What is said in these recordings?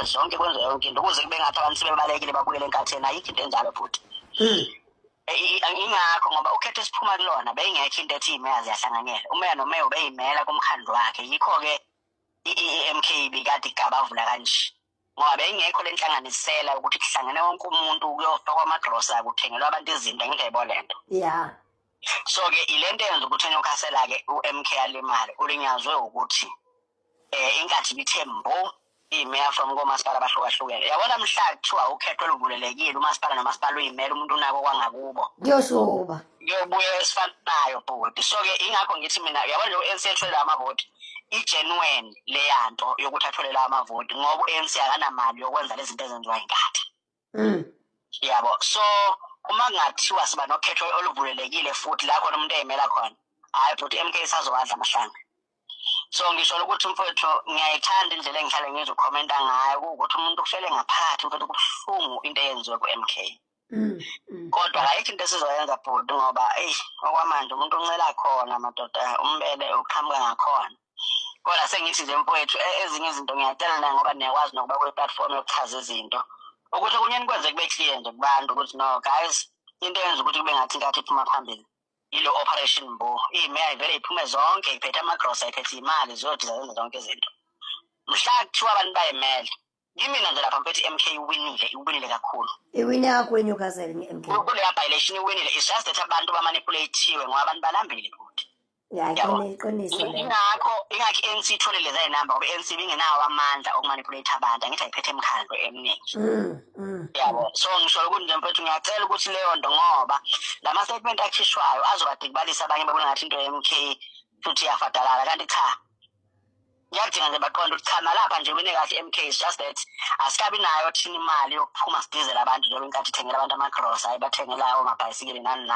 zonke kwenze yonke into ukuze kube ngathi abantu sebebalekile babukele enkatheni ayikho into enjalo futhi ingakho ngoba ukhetho esiphuma kulona beyingekho into ethi imeya ziyahlanganyela umeya nomeya ubeyimela kumkhandlu wakhe yikho-ke i-MK bikade igabavula kanje ngoba beyingekho le nhlanganisela ukuthi kuhlangane wonke umuntu kuyofakwa amagrosa kuthengelwa abantu izinto ngingayibona lento so-ke ilento yenza ukuthi eNyukhasela-ke u-MK alimale ulinyazwe ukuthi inkathi bithe mbo imeya from komasipala abahlukahlukene yabona mhla kuthiwa ukhetho oluvulelekile umasipala nomasipala uyimela umuntu unako kwangakubo kuyobuya esifanayo bhodi so-ke ingakho ngithi mina yabona lo ANC etholela amavoti i-genuine leyanto yokuthi atholela amavoti ngoba u-ANC akanamali yokwenza lezi zinto ezenziwa inkathi yabo so uma kungathiwa siba nokhetho oluvulelekile futhi la khona umuntu eyimela khona hayi futhi MK isazowadla amahlanga so ngisho ukuthi mfowethu ngiyayithanda indlela engihlale ngizokhomenta ngayo ukuthi umuntu kuhlele ngaphathi mfowethu kubuhlungu into eyenziwe ku-MK kodwa ayikho into esizoyenza bhuti ngoba okwamanje umuntu uncela khona madoda umbele uqhamuka ngakhona kodwa sengithi nje mfowethu ezinye izinto ngiyatela naye ngoba niyakwazi nokuba kwe-platform yokuchaza izinto ukuthi kunyeni kwenze kube clear nje kubantu ukuthi no guys into eyenza ukuthi kube ngathi inkathi iphuma phambili ilo operation mbo imeya ivele iphume zonke iphethe amagrosa iphethe imali zothi zazenza zonke izinto mhla kuthiwa abantu bayimele kimina nje lapha mfethu MK iwinile kakhulu iwine kakhulu eNyukhasela nge-MK kuleya by-election iwinile it's just that abantu bamanipulate-iwe ngoba abantu balambile futhi qiniso ingakho i-ANC ithole leza zinamba ngoba i-ANC bingenawo amandla okumanipulate abantu angithi ayiphethe emkhandlo eminingi yabo so ngisho ukuthi nje mfethu ngiyacela ukuthi leyo nto ngoba la ma-statement akhishwayo azobadikibalisa abanye babona ngathi into ye-MK futhi iyafadalala kanti cha ngiyadinga nje baqonda ukuthi cha nalapha nje wine kahle MK is just that asikabi nayo thina imali yokuphuma sidizela abantu njengoba inkathi ithengela abantu amagrosa ayibathengelayo amabhayisikili nani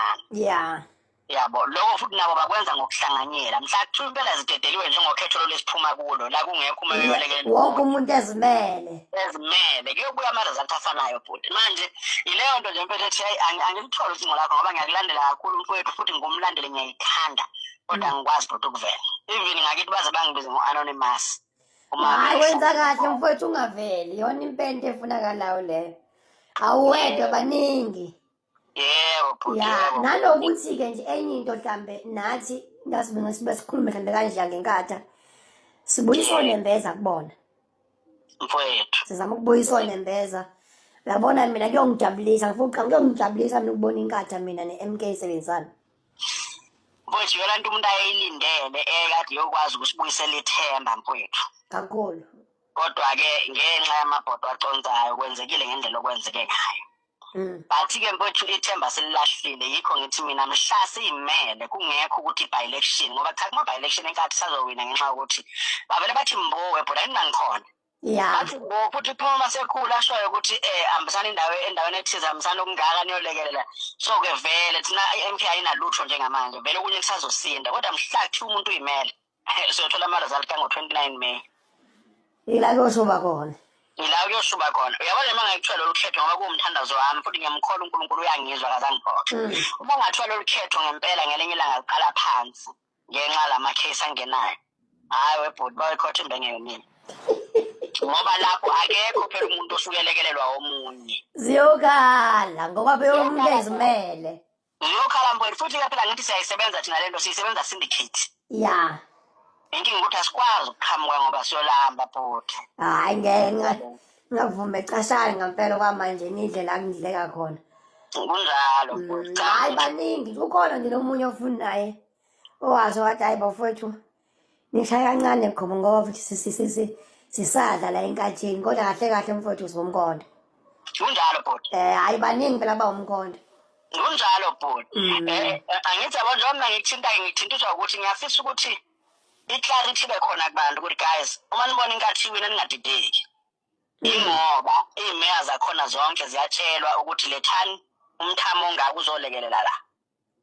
yabo lokho futhi nabo bakwenza ngokuhlanganyela mhla kuthiwa impela zidedeliwe njengokhetho lesiphuma kulo la kungekho umeyolekelele wonke umuntu ezimele kuyobuya ama-result afanayo bhuti manje ileyo nto nje mfethu ethi hayi angilithole ucingo lakho ngoba ngiyakulandela kakhulu mfowethu futhi ngumlandeli ngiyayithanda kodwa ngikwazi bhuti ukuvela even ngakithi baze bangibize ngo-anonymous hayi wenza kahle mfowethu ungaveli yona impento efunakalayo leyo awuwedwa baningi nanokuthi-ke nje enye into mhlambe nathi ngasibe sikhulume mhlambe kanje ngenkatha sibuyisa onembeza kubona mfowethu sizama ukubuyisa onembeza uyabona mina kuyongijabulisa kuyongijabulisa mina ukubona inkatha mina ne-MK isebenzisana mfowethu yona nto umuntu ayilindele ekade yokwazi ukusibuyisela ithemba mfowethu kakhulu kodwa-ke ngenxa yamabhodo aconzayo kwenzekile ngendlela okwenzeke ngayo bathi-ke mfowethu ithemba selilahlile yikho ngithi mina mhla siyimele kungekho ukuthi i-by-election ngoba cha kuma-by-election enkathi sazowina ngenxa yokuthi bavele bathi mbowe bhuda ninangikhona bathi mbo futhi phuma masekhulu ashoyo ukuthi hambisana endaweni ethize hambisana okungaka niyolekelela so-ke vele thina i-MK ayinalutho njengamanje vele okunye kusazosinda kodwa mhla kuthiwa umuntu uyimele siyothola ama-result kango-29 May ila kuyoshuba khona uyabona uma ngayikuthiwa lolu khetho ngoba kuwumthandazo wami futhi ngiyamkhola uNkulunkulu uyangizwa akazangiphoxa uma ngathiwa lolu khetho ngempela ngelinye ilanga liqala phansi ngenxa lama-case angenayo hhayi webhodi bayikhotha imbengeke mina ngoba lapho akekho phela umuntu osukelekelelwa omunye ziyokhala ngoba beyomuntu ezimele ziyokhala mfowethu futhi-ke phela ngithi siyayisebenza thina le nto siyisebenza syndicate inkinga ukuthi asikwazi ukuqhamuka ngoba siyolamba bhuti hayi ngingavuma ecashane ngampela kwamanje nindlela akundleka khona kunjalo hayi baningi ukhona nje nomunye ofunaye owazi wathi hayi bafowethu nishaya kancane mkhomo ngoba futhi sisadla la enkathini kodwa kahle kahle mfowethu siwumkhonto kunjalo bhuti hayi baningi phela bawumkhonto kunjalo bhuti angithi yabo njengoba mina ngithintiswa ukuthi ngiyafisa ukuthi i-clarity bekhona kubantu ukuthi guys uma nibona inkathi iwina ningadideki ingoba iy'meya zakhona zonke ziyatshelwa ukuthi lethani umthamo ongaka uzolekelela la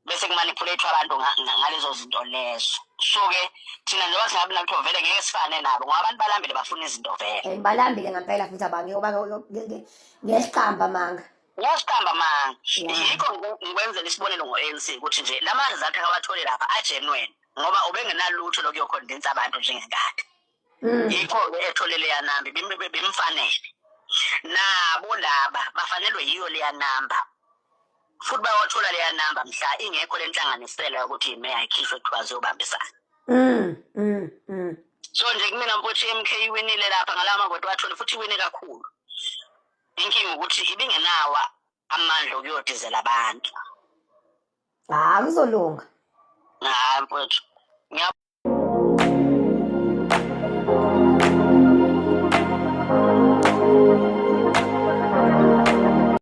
bese kumanipulate abantu ngalezo zinto lezo so-ke thina njengoba singabi nalutho vele ngeke sifane nabo ngoba abantu balambile bafuna izinto vele balambile ngampela futhi ngesiqamba manga yikho ngikwenzela isibonelo ngo-ANC ukuthi nje la ma-result akawatholi lapha agenuine ngoba ubengenalutho lokuyokhondensa abantu njengenkade yikho-ke etholele yanambi bimfanele nabo laba bafanelwe yiyo leya namba futhi bayothola leya namba mhla ingekho lenhlanganisela ukuthi imeya ikhishwe kuthiwa ziyobambisana. So nje kumina mfowethu i-MK iwinile lapha ngalawa mavoti wathole futhi iwine kakhulu. Inkinga ukuthi ibingenawa amandla okuyodizela abantu. Kuzolunga. Hayi mfowethu.